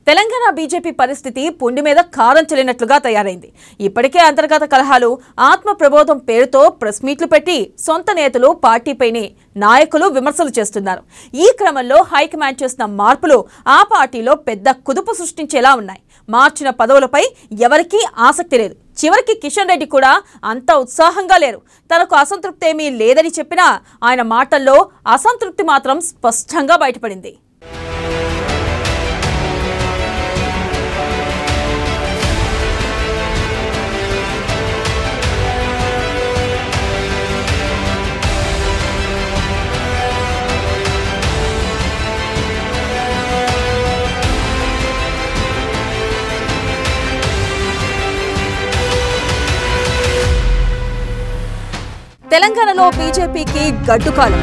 Telangana BJP పరిస్థితి పుండి మీద కారం చెల్లినట్లుగా తయారైంది. ఇప్పటికే అంతర్గత కలహాలు, ఆత్మ ప్రబోధం పేరుతో ప్రెస్ మీట్లు పెట్టి సొంత నేతలు పార్టీపైనే నాయకులు విమర్శలు చేస్తున్నారు. ఈ క్రమంలో హైకమాండ్ చేసిన మార్పులు ఆ పార్టీలో పెద్ద కుదుపు సృష్టించేలా ఉన్నాయి. మార్చిన పదవులపై ఎవరికీ ఆసక్తి లేదు. చివరికి కిషన్ రెడ్డి కూడా అంత ఉత్సాహంగా లేరు. తనకు అసంతృప్తి ఏమీ లేదని చెప్పినా ఆయన మాటల్లో అసంతృప్తి మాత్రం స్పష్టంగా బయటపడింది. తెలంగాణలో బీజేపీకి గడ్డుకాలం.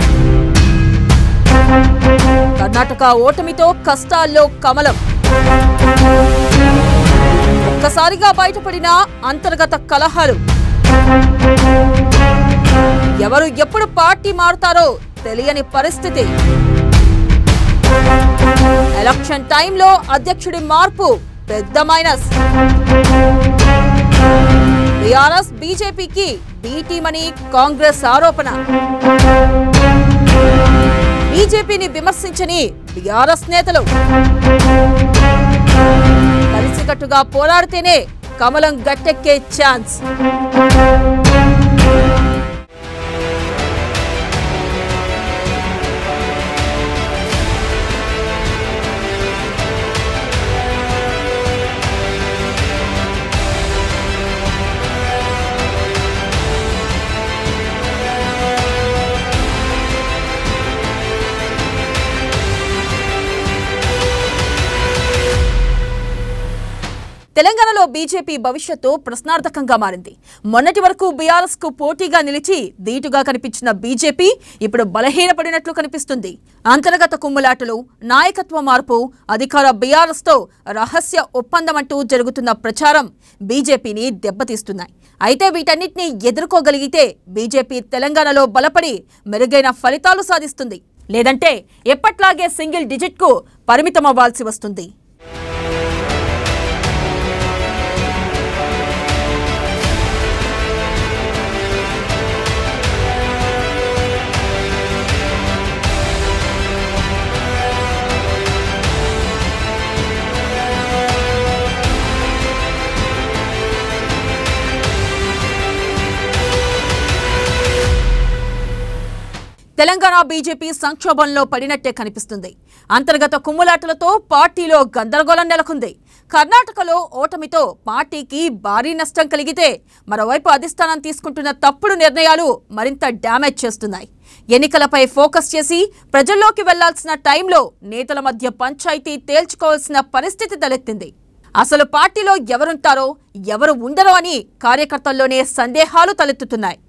కర్ణాటక ఓటమితో కష్టాల్లో కమలం. ఒక్కసారిగా బయటపడిన అంతర్గత కలహాలు. ఎవరు ఎప్పుడు పార్టీ మారుతారో తెలియని పరిస్థితి. ఎలక్షన్ టైంలో అధ్యక్షుడి మార్పు పెద్ద మైనస్. బీఆర్ఎస్ బీజేపీకి బీటీమని కాంగ్రెస్ ఆరోపణ. బీజేపీని విమర్శించని బీఆర్ఎస్ నేతలు. కలిసికట్టుగా పోరాడితేనే కమలం గట్టెక్కే ఛాన్స్. తెలంగాణలో బీజేపీ భవిష్యత్తు ప్రశ్నార్థకంగా మారింది. మొన్నటి వరకు బీఆర్ఎస్ కు పోటీగా నిలిచి ధీటుగా కనిపించిన బీజేపీ ఇప్పుడు బలహీనపడినట్లు కనిపిస్తుంది. అంతర్గత కుమ్ములాటలు, నాయకత్వ మార్పు, అధికార బీఆర్ఎస్ తో రహస్య ఒప్పందం అంటూ జరుగుతున్న ప్రచారం బీజేపీని దెబ్బతీస్తున్నాయి. అయితే వీటన్నిటిని ఎదుర్కోగలిగితే బీజేపీ తెలంగాణలో బలపడి మెరుగైన ఫలితాలు సాధిస్తుంది. లేదంటే ఎప్పట్లాగే సింగిల్ డిజిట్ కు పరిమితమవ్వాల్సి వస్తుంది. తెలంగాణ బీజేపీ సంక్షోభంలో పడినట్టే కనిపిస్తుంది. అంతర్గత కుమ్ములాటలతో పార్టీలో గందరగోళం నెలకొంది. కర్ణాటకలో ఓటమితో పార్టీకి భారీ నష్టం కలిగితే మరోవైపు అధిష్టానం తీసుకుంటున్న తప్పుడు నిర్ణయాలు మరింత డ్యామేజ్ చేస్తున్నాయి. ఎన్నికలపై ఫోకస్ చేసి ప్రజల్లోకి వెళ్లాల్సిన టైంలో నేతల మధ్య పంచాయతీ తేల్చుకోవాల్సిన పరిస్థితి తలెత్తింది. అసలు పార్టీలో ఎవరుంటారో ఎవరు ఉండరో అని కార్యకర్తల్లోనే సందేహాలు తలెత్తుతున్నాయి.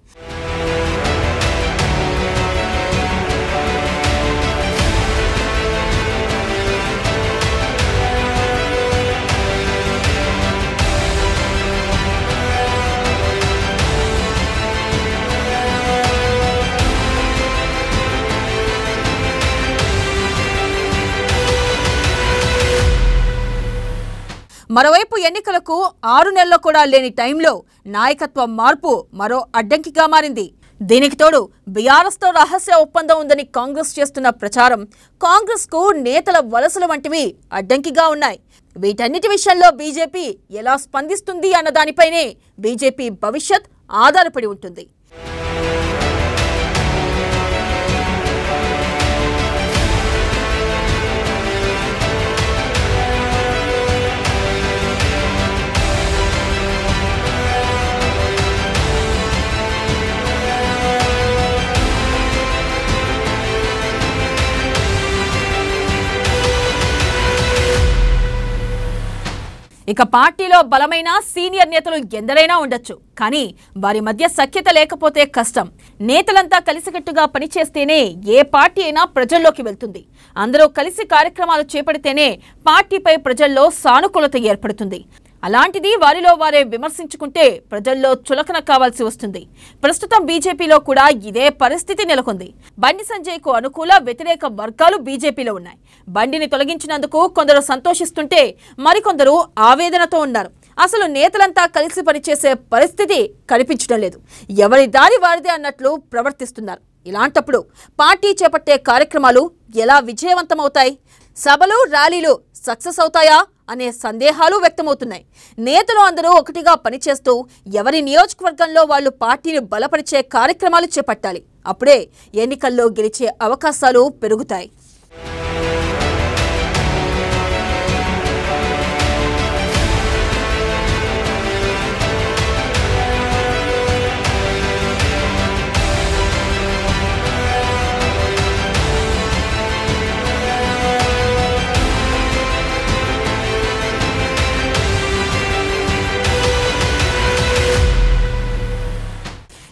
మరోవైపు ఎన్నికలకు 6 నెలలు కూడా లేని టైంలో నాయకత్వ మార్పు మరో అడ్డంకిగా మారింది. దీనికి తోడు బీఆర్ఎస్ తో రహస్య ఒప్పందం ఉందని కాంగ్రెస్ చేస్తున్న ప్రచారం, కాంగ్రెస్ కు నేతల వలసలు వంటివి అడ్డంకిగా ఉన్నాయి. వీటన్నిటి విషయంలో బీజేపీ ఎలా స్పందిస్తుంది అన్న దానిపైనే బీజేపీ భవిష్యత్ ఆధారపడి ఉంటుంది. ఇక పార్టీలో బలమైన సీనియర్ నేతలు ఎందరైనా ఉండొచ్చు, కానీ వారి మధ్య సఖ్యత లేకపోతే కష్టం. నేతలంతా కలిసికట్టుగా పనిచేస్తేనే ఏ పార్టీ అయినా ప్రజల్లోకి వెళ్తుంది. అందరూ కలిసి కార్యక్రమాలు చేపడితేనే పార్టీపై ప్రజల్లో సానుకూలత ఏర్పడుతుంది. అలాంటిది వారిలో వారే విమర్శించుకుంటే ప్రజల్లో చులకన కావాల్సి వస్తుంది. ప్రస్తుతం బీజేపీలో కూడా ఇదే పరిస్థితి నెలకొంది. బండి సంజయ్కు అనుకూల వ్యతిరేక వర్గాలు బీజేపీలో ఉన్నాయి. బండిని తొలగించినందుకు కొందరు సంతోషిస్తుంటే మరికొందరు ఆవేదనతో ఉన్నారు. అసలు నేతలంతా కలిసి పనిచేసే పరిస్థితి కనిపించడం లేదు. ఎవరి దారి వారిదే అన్నట్లు ప్రవర్తిస్తున్నారు. ఇలాంటప్పుడు పార్టీ చేపట్టే కార్యక్రమాలు ఎలా విజయవంతమవుతాయి? సభలు ర్యాలీలు సక్సెస్ అవుతాయా అనే సందేహాలు వ్యక్తమవుతున్నాయి. నేతలు అందరూ ఒకటిగా పనిచేస్తూ ఎవరి నియోజకవర్గంలో వాళ్ళు పార్టీని బలపరిచే కార్యక్రమాలు చేపట్టాలి. అప్పుడే ఎన్నికల్లో గెలిచే అవకాశాలు పెరుగుతాయి.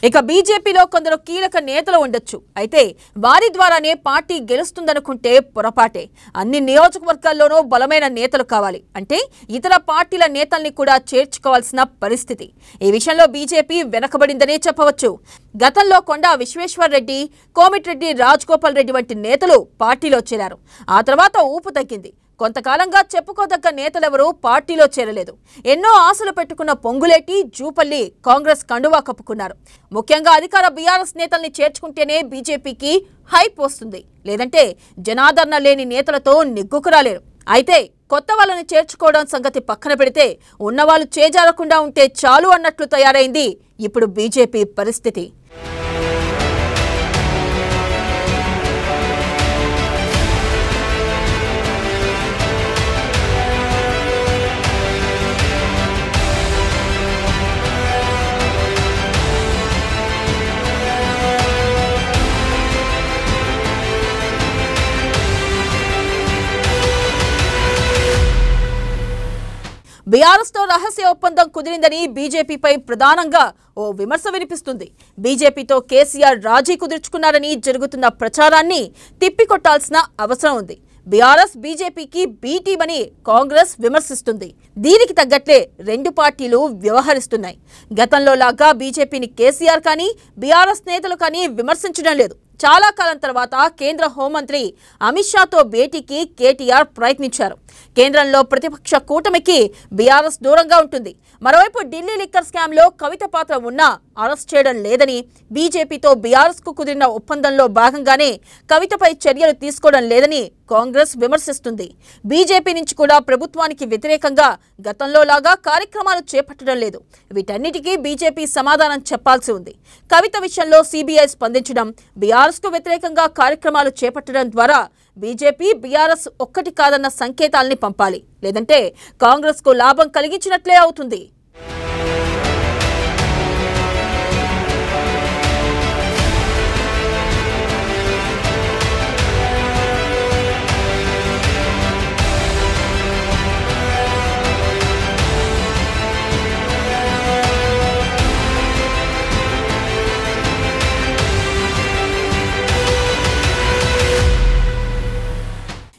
ఇక బీజేపీలో కొందరు కీలక నేతలు ఉండొచ్చు. అయితే వారి ద్వారానే పార్టీ గెలుస్తుందనుకుంటే పొరపాటే. అన్ని నియోజకవర్గాల్లోనూ బలమైన నేతలు కావాలి. అంటే ఇతర పార్టీల నేతల్ని కూడా చేర్చుకోవాల్సిన పరిస్థితి. ఈ విషయంలో బీజేపీ వెనకబడిందనే చెప్పవచ్చు. గతంలో కొండా విశ్వేశ్వరరెడ్డి, కోమిటిరెడ్డి రాజగోపాల్ రెడ్డి వంటి నేతలు పార్టీలో చేరారు. ఆ తర్వాత ఊపు తగ్గింది. కొంతకాలంగా చెప్పుకోదగ్గ నేతలెవరూ పార్టీలో చేరలేదు. ఎన్నో ఆశలు పెట్టుకున్న పొంగులేటి, జూపల్లి కాంగ్రెస్ కండువా కప్పుకున్నారు. ముఖ్యంగా అధికార బీఆర్ఎస్ నేతల్ని చేర్చుకుంటేనే బీజేపీకి హైప్ వస్తుంది. లేదంటే జనాదరణ లేని నేతలతో నిగ్గుకురాలేరు. అయితే కొత్త వాళ్ళని చేర్చుకోవడం సంగతి పక్కన పెడితే ఉన్నవాళ్ళు చేజారకుండా ఉంటే చాలు అన్నట్లు తయారైంది ఇప్పుడు బీజేపీ పరిస్థితి. బీఆర్ఎస్ తో రహస్య ఒప్పందం కుదిరిందని బీజేపీపై ప్రధానంగా ఓ విమర్శ వినిపిస్తుంది. బీజేపీతో కేసీఆర్ రాజీ కుదుర్చుకున్నారని జరుగుతున్న ప్రచారాన్ని తిప్పికొట్టాల్సిన అవసరం ఉంది. బీఆర్ఎస్ బీజేపీకి బీ టీం అని కాంగ్రెస్ విమర్శిస్తుంది. దీనికి తగ్గట్లే రెండు పార్టీలు వ్యవహరిస్తున్నాయి. గతంలో లాగా బీజేపీని కేసీఆర్ కానీ బీఆర్ఎస్ నేతలు కానీ విమర్శించడం లేదు. చాలా కాలం తర్వాత కేంద్ర హోంమంత్రి అమిత్ షాతో భేటీకి కేటీఆర్ ప్రయత్నించారు. కేంద్రంలో ప్రతిపక్ష కూటమికి బీఆర్ఎస్ దూరంగా ఉంటుంది. మరోవైపు ఢిల్లీ లిక్కర్ స్కామ్లో కవిత పాత్ర ఉన్నా అరెస్ట్ చేయడం లేదని, బీజేపీతో బీఆర్ఎస్కు కుదిరిన ఒప్పందంలో భాగంగానే కవితపై చర్యలు తీసుకోవడం లేదని కాంగ్రెస్ విమర్శిస్తుంది. బీజేపీ నుంచి కూడా ప్రభుత్వానికి వ్యతిరేకంగా గతంలో లాగా కార్యక్రమాలు చేపట్టడం లేదు. వీటన్నిటికీ బీజేపీ సమాధానం చెప్పాల్సి ఉంది. కవిత విషయంలో సిబిఐ స్పందించడం, బీఆర్ఎస్కు వ్యతిరేకంగా కార్యక్రమాలు చేపట్టడం ద్వారా బీజేపీ బీఆర్ఎస్ ఒక్కటి కాదన్న సంకేతాల్ని పంపాలి. లేదంటే కాంగ్రెస్కు లాభం కలిగించినట్లే అవుతుంది.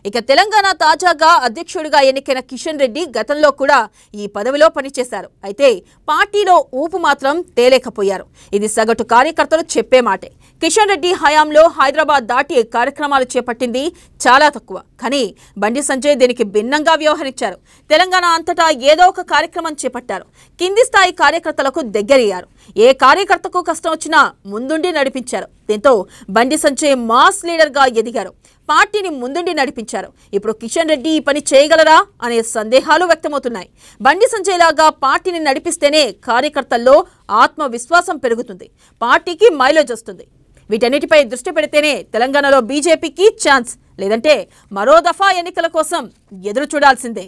ఇక తెలంగాణ తాజాగా అధ్యక్షుడిగా ఎన్నికైన కిషన్ రెడ్డి గతంలో కూడా ఈ పదవిలో పనిచేశారు. అయితే పార్టీలో ఊపు మాత్రం తేలేకపోయారు. ఇది సగటు కార్యకర్తలు చెప్పే మాటే. కిషన్ రెడ్డి హయాంలో హైదరాబాద్ దాటి కార్యక్రమాలు చేపట్టింది చాలా తక్కువ. కానీ బండి సంజయ్ దీనికి భిన్నంగా వ్యవహరించారు. తెలంగాణ అంతటా ఏదో ఒక కార్యక్రమం చేపట్టారు. కింది స్థాయి కార్యకర్తలకు దగ్గరయ్యారు. ఏ కార్యకర్తకు కష్టం వచ్చినా ముందుండి నడిపించారు. దీంతో బండి సంజయ్ మాస్ లీడర్గా ఎదిగారు. పార్టీని ముందుండి నడిపించారు. ఇప్పుడు కిషన్ రెడ్డి ఈ పని చేయగలరా అనే సందేహాలు వ్యక్తమవుతున్నాయి. బండి సంజయ్ లాగా పార్టీని నడిపిస్తేనే కార్యకర్తల్లో ఆత్మవిశ్వాసం పెరుగుతుంది, పార్టీకి మైలేజ్ వస్తుంది. వీటన్నిటిపై దృష్టి పెడితేనే తెలంగాణలో బీజేపీకి ఛాన్స్. లేదంటే మరో దఫా ఎన్నికల కోసం ఎదురు చూడాల్సిందే.